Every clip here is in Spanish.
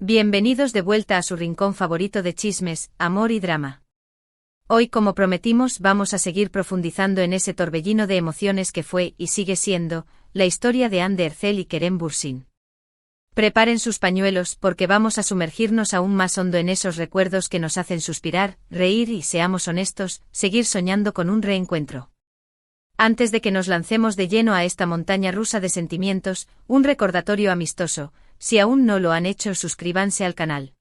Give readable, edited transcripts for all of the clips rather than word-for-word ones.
Bienvenidos de vuelta a su rincón favorito de chismes, amor y drama. Hoy, como prometimos, vamos a seguir profundizando en ese torbellino de emociones que fue, y sigue siendo, la historia de Hande Erçel y Kerem Bürsin. Preparen sus pañuelos porque vamos a sumergirnos aún más hondo en esos recuerdos que nos hacen suspirar, reír y, seamos honestos, seguir soñando con un reencuentro. Antes de que nos lancemos de lleno a esta montaña rusa de sentimientos, un recordatorio amistoso: si aún no lo han hecho, suscríbanse al canal.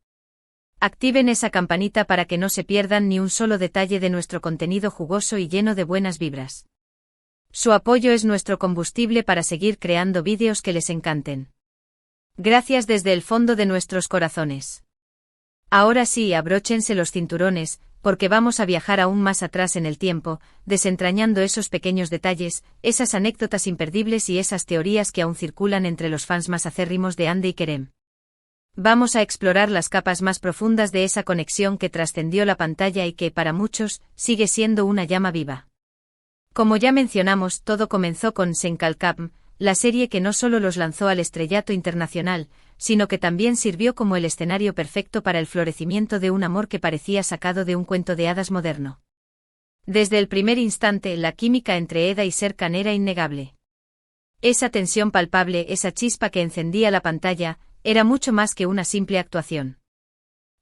Activen esa campanita para que no se pierdan ni un solo detalle de nuestro contenido jugoso y lleno de buenas vibras. Su apoyo es nuestro combustible para seguir creando vídeos que les encanten. Gracias desde el fondo de nuestros corazones. Ahora sí, abróchense los cinturones, porque vamos a viajar aún más atrás en el tiempo, desentrañando esos pequeños detalles, esas anécdotas imperdibles y esas teorías que aún circulan entre los fans más acérrimos de Hande y Kerem. Vamos a explorar las capas más profundas de esa conexión que trascendió la pantalla y que, para muchos, sigue siendo una llama viva. Como ya mencionamos, todo comenzó con Sen Kalkam, la serie que no solo los lanzó al estrellato internacional, sino que también sirvió como el escenario perfecto para el florecimiento de un amor que parecía sacado de un cuento de hadas moderno. Desde el primer instante, la química entre Eda y Serkan era innegable. Esa tensión palpable, esa chispa que encendía la pantalla, era mucho más que una simple actuación.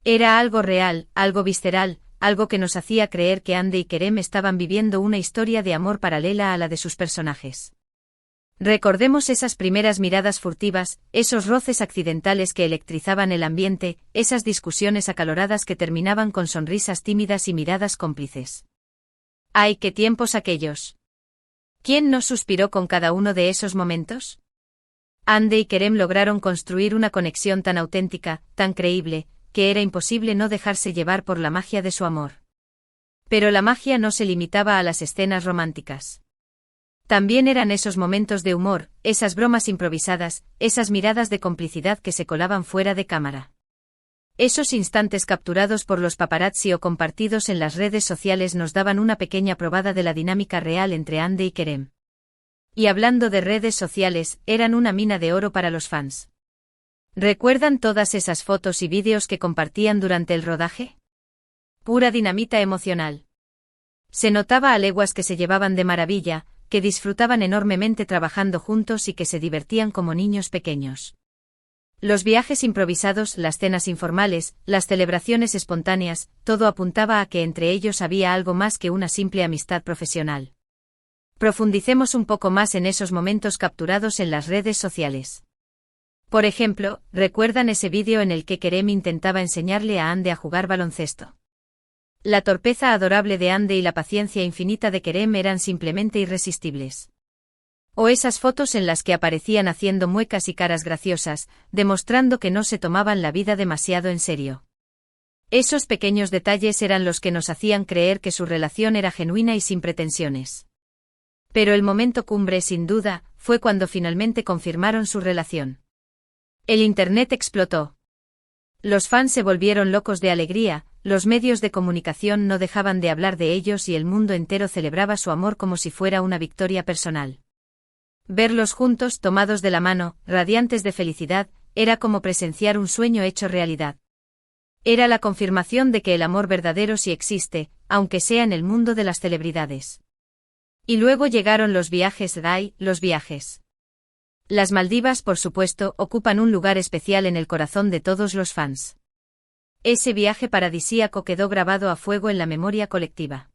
Era algo real, algo visceral, algo que nos hacía creer que Hande y Kerem estaban viviendo una historia de amor paralela a la de sus personajes. Recordemos esas primeras miradas furtivas, esos roces accidentales que electrizaban el ambiente, esas discusiones acaloradas que terminaban con sonrisas tímidas y miradas cómplices. ¡Ay, qué tiempos aquellos! ¿Quién no suspiró con cada uno de esos momentos? Hande y Kerem lograron construir una conexión tan auténtica, tan creíble, que era imposible no dejarse llevar por la magia de su amor. Pero la magia no se limitaba a las escenas románticas. También eran esos momentos de humor, esas bromas improvisadas, esas miradas de complicidad que se colaban fuera de cámara. Esos instantes capturados por los paparazzi o compartidos en las redes sociales nos daban una pequeña probada de la dinámica real entre Hande y Kerem. Y hablando de redes sociales, eran una mina de oro para los fans. ¿Recuerdan todas esas fotos y vídeos que compartían durante el rodaje? Pura dinamita emocional. Se notaba a leguas que se llevaban de maravilla, que disfrutaban enormemente trabajando juntos y que se divertían como niños pequeños. Los viajes improvisados, las cenas informales, las celebraciones espontáneas, todo apuntaba a que entre ellos había algo más que una simple amistad profesional. Profundicemos un poco más en esos momentos capturados en las redes sociales. Por ejemplo, ¿recuerdan ese vídeo en el que Kerem intentaba enseñarle a Hande a jugar baloncesto? La torpeza adorable de Hande y la paciencia infinita de Kerem eran simplemente irresistibles. O esas fotos en las que aparecían haciendo muecas y caras graciosas, demostrando que no se tomaban la vida demasiado en serio. Esos pequeños detalles eran los que nos hacían creer que su relación era genuina y sin pretensiones. Pero el momento cumbre, sin duda, fue cuando finalmente confirmaron su relación. El internet explotó. Los fans se volvieron locos de alegría, los medios de comunicación no dejaban de hablar de ellos y el mundo entero celebraba su amor como si fuera una victoria personal. Verlos juntos, tomados de la mano, radiantes de felicidad, era como presenciar un sueño hecho realidad. Era la confirmación de que el amor verdadero sí existe, aunque sea en el mundo de las celebridades. Y luego llegaron los viajes, los viajes. Las Maldivas, por supuesto, ocupan un lugar especial en el corazón de todos los fans. Ese viaje paradisíaco quedó grabado a fuego en la memoria colectiva.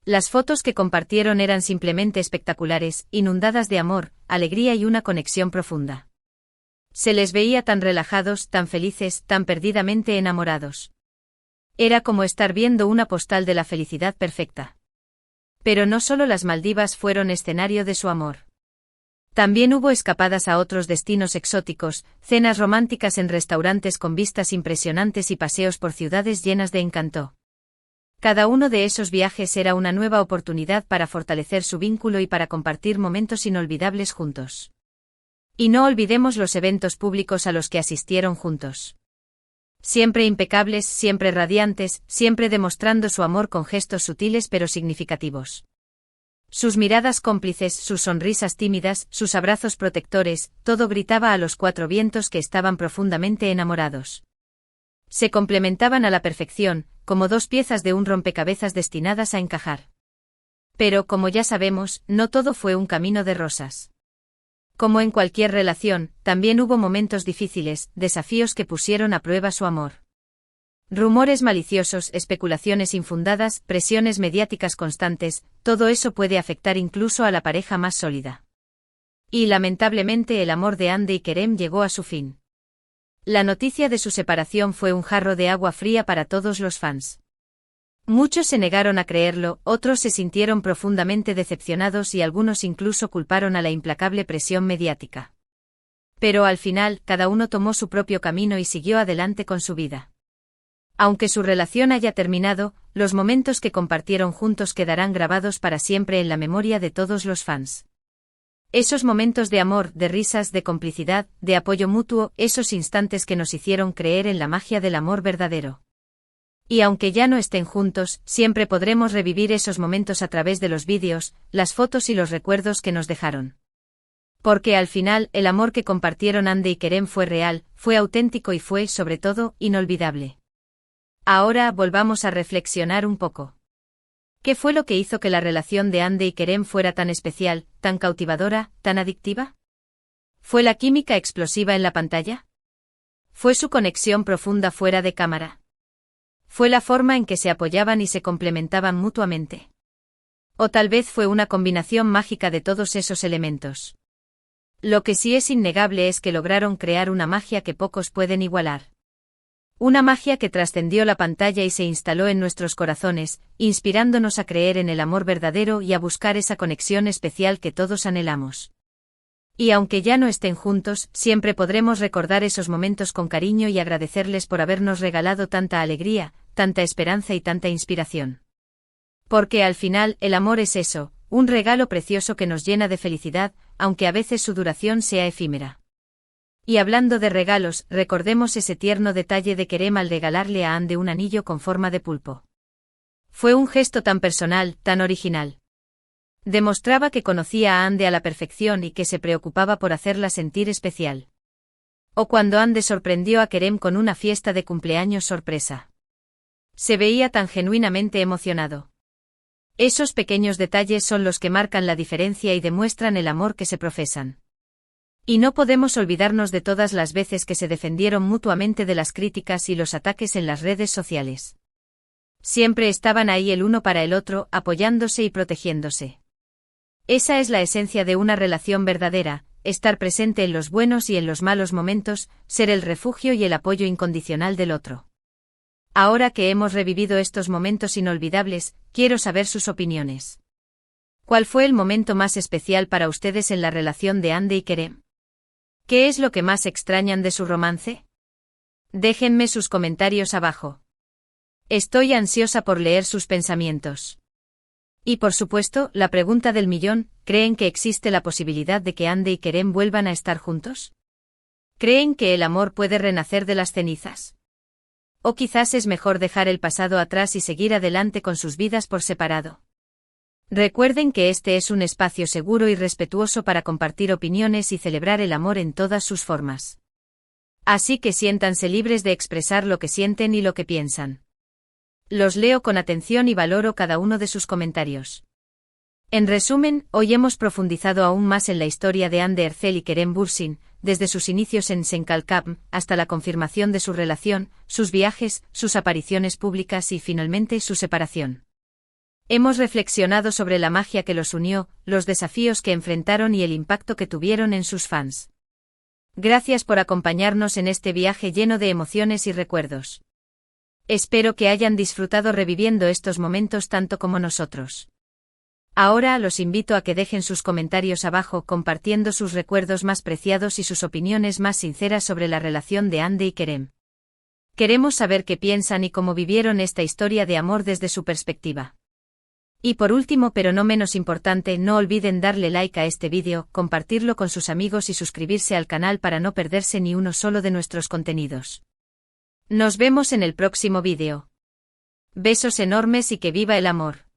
Las fotos que compartieron eran simplemente espectaculares, inundadas de amor, alegría y una conexión profunda. Se les veía tan relajados, tan felices, tan perdidamente enamorados. Era como estar viendo una postal de la felicidad perfecta. Pero no solo las Maldivas fueron escenario de su amor. También hubo escapadas a otros destinos exóticos, cenas románticas en restaurantes con vistas impresionantes y paseos por ciudades llenas de encanto. Cada uno de esos viajes era una nueva oportunidad para fortalecer su vínculo y para compartir momentos inolvidables juntos. Y no olvidemos los eventos públicos a los que asistieron juntos. Siempre impecables, siempre radiantes, siempre demostrando su amor con gestos sutiles pero significativos. Sus miradas cómplices, sus sonrisas tímidas, sus abrazos protectores, todo gritaba a los cuatro vientos que estaban profundamente enamorados. Se complementaban a la perfección, como dos piezas de un rompecabezas destinadas a encajar. Pero, como ya sabemos, no todo fue un camino de rosas. Como en cualquier relación, también hubo momentos difíciles, desafíos que pusieron a prueba su amor. Rumores maliciosos, especulaciones infundadas, presiones mediáticas constantes, todo eso puede afectar incluso a la pareja más sólida. Y lamentablemente el amor de Hande y Kerem llegó a su fin. La noticia de su separación fue un jarro de agua fría para todos los fans. Muchos se negaron a creerlo, otros se sintieron profundamente decepcionados y algunos incluso culparon a la implacable presión mediática. Pero al final, cada uno tomó su propio camino y siguió adelante con su vida. Aunque su relación haya terminado, los momentos que compartieron juntos quedarán grabados para siempre en la memoria de todos los fans. Esos momentos de amor, de risas, de complicidad, de apoyo mutuo, esos instantes que nos hicieron creer en la magia del amor verdadero. Y aunque ya no estén juntos, siempre podremos revivir esos momentos a través de los vídeos, las fotos y los recuerdos que nos dejaron. Porque al final, el amor que compartieron Hande y Kerem fue real, fue auténtico y fue, sobre todo, inolvidable. Ahora volvamos a reflexionar un poco. ¿Qué fue lo que hizo que la relación de Hande y Kerem fuera tan especial, tan cautivadora, tan adictiva? ¿Fue la química explosiva en la pantalla? ¿Fue su conexión profunda fuera de cámara? ¿Fue la forma en que se apoyaban y se complementaban mutuamente? ¿O tal vez fue una combinación mágica de todos esos elementos? Lo que sí es innegable es que lograron crear una magia que pocos pueden igualar. Una magia que trascendió la pantalla y se instaló en nuestros corazones, inspirándonos a creer en el amor verdadero y a buscar esa conexión especial que todos anhelamos. Y aunque ya no estén juntos, siempre podremos recordar esos momentos con cariño y agradecerles por habernos regalado tanta alegría, tanta esperanza y tanta inspiración. Porque al final, el amor es eso, un regalo precioso que nos llena de felicidad, aunque a veces su duración sea efímera. Y hablando de regalos, recordemos ese tierno detalle de Kerem al regalarle a Hande un anillo con forma de pulpo. Fue un gesto tan personal, tan original. Demostraba que conocía a Hande a la perfección y que se preocupaba por hacerla sentir especial. O cuando Hande sorprendió a Kerem con una fiesta de cumpleaños sorpresa. Se veía tan genuinamente emocionado. Esos pequeños detalles son los que marcan la diferencia y demuestran el amor que se profesan. Y no podemos olvidarnos de todas las veces que se defendieron mutuamente de las críticas y los ataques en las redes sociales. Siempre estaban ahí el uno para el otro, apoyándose y protegiéndose. Esa es la esencia de una relación verdadera, estar presente en los buenos y en los malos momentos, ser el refugio y el apoyo incondicional del otro. Ahora que hemos revivido estos momentos inolvidables, quiero saber sus opiniones. ¿Cuál fue el momento más especial para ustedes en la relación de Hande y Kerem? ¿Qué es lo que más extrañan de su romance? Déjenme sus comentarios abajo. Estoy ansiosa por leer sus pensamientos. Y por supuesto, la pregunta del millón, ¿creen que existe la posibilidad de que Hande y Kerem vuelvan a estar juntos? ¿Creen que el amor puede renacer de las cenizas? ¿O quizás es mejor dejar el pasado atrás y seguir adelante con sus vidas por separado? Recuerden que este es un espacio seguro y respetuoso para compartir opiniones y celebrar el amor en todas sus formas. Así que siéntanse libres de expresar lo que sienten y lo que piensan. Los leo con atención y valoro cada uno de sus comentarios. En resumen, hoy hemos profundizado aún más en la historia de Hande Erçel y Kerem Bürsin, desde sus inicios en Senkalkam hasta la confirmación de su relación, sus viajes, sus apariciones públicas y finalmente su separación. Hemos reflexionado sobre la magia que los unió, los desafíos que enfrentaron y el impacto que tuvieron en sus fans. Gracias por acompañarnos en este viaje lleno de emociones y recuerdos. Espero que hayan disfrutado reviviendo estos momentos tanto como nosotros. Ahora los invito a que dejen sus comentarios abajo compartiendo sus recuerdos más preciados y sus opiniones más sinceras sobre la relación de Hande y Kerem. Queremos saber qué piensan y cómo vivieron esta historia de amor desde su perspectiva. Y por último pero no menos importante, no olviden darle like a este vídeo, compartirlo con sus amigos y suscribirse al canal para no perderse ni uno solo de nuestros contenidos. Nos vemos en el próximo vídeo. Besos enormes y que viva el amor.